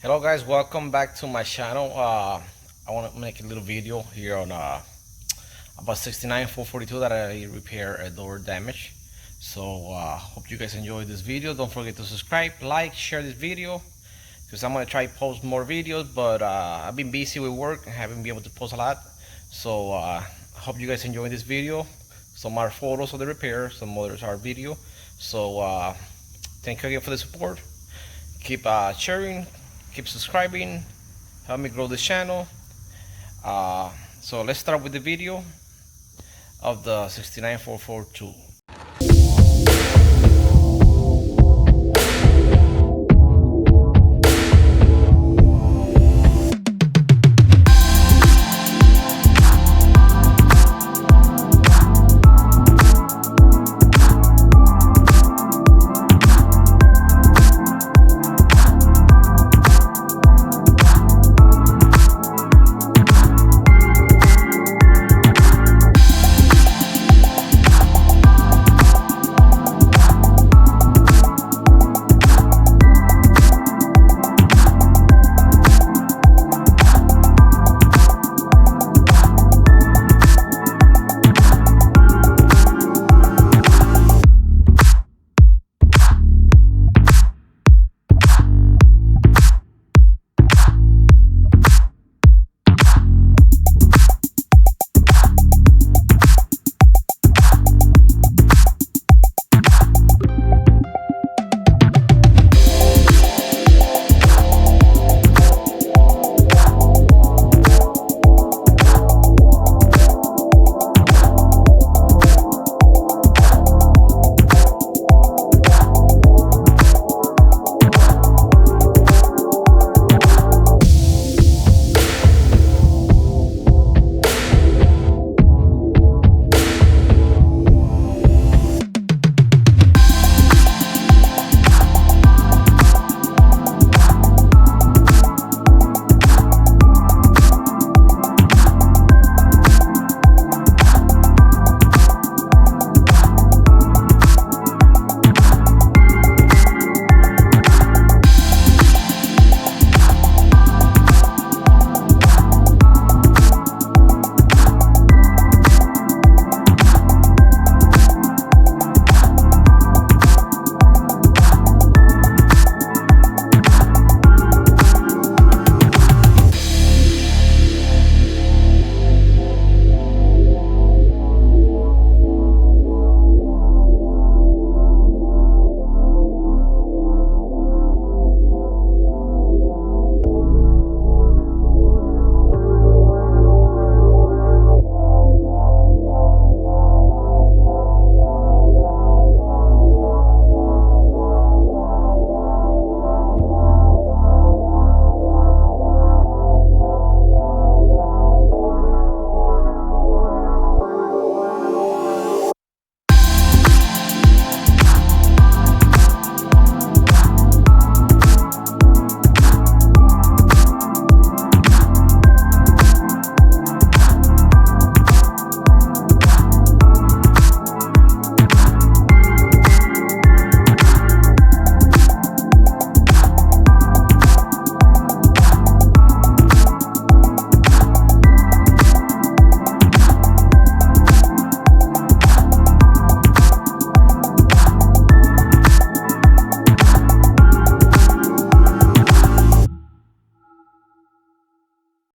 Hello guys, welcome back to my channel. I want to make a little video here on about 69 442 that I repair a door damage. So hope you guys enjoy this video. Don't forget to subscribe, like, share this video, because I'm gonna try post more videos, but I've been busy with work and haven't been able to post a lot. So hope you guys enjoy this video. Some are photos of the repair, some others are video. So thank you again for the support. Keep sharing, keep subscribing, help me grow this channel. So let's start with the video of the 69442.